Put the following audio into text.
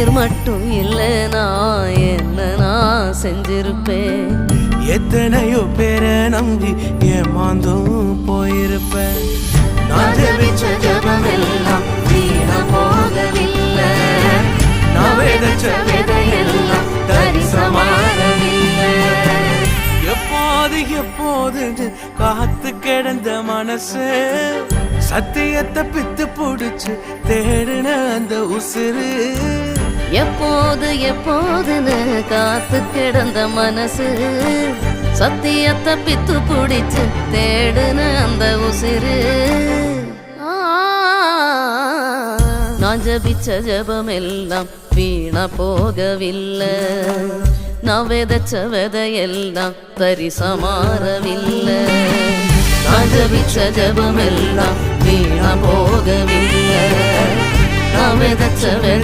உயிர் மட்டும் இல்லைனா என்ன நான் செஞ்சிருப்பேன். எத்தனையோ பேரை நம்பி ஏமாந்தும் போயிருப்பேன். நான் ஜெபிச்ச ஜெபமெல்லாம் வீணா போகவில்லை. நான் விதைச்ச விதையெல்லாம் தரிசமாகவில்லை. எப்போது எப்போது காத்து கிடந்த மனசு சத்தியத்தை பித்து புடிச்சு தேடுன அந்த உசுறு. எப்போது எப்போதுன்னு காத்து கிடந்த மனசு சத்தியத்தை பித்து புடிச்சு தேடுன அந்த உசிறு. நான் ஜபிச்ச ஜபமெல்லாம் வீணா போகவில்லை. நான் விதைச்ச விதையெல்லாம் தரிசமாறவில்லை. நான் ஜபிச்ச ஜபமெல்லாம் வீணா போகவில்லை. நான் விதைச்ச விதை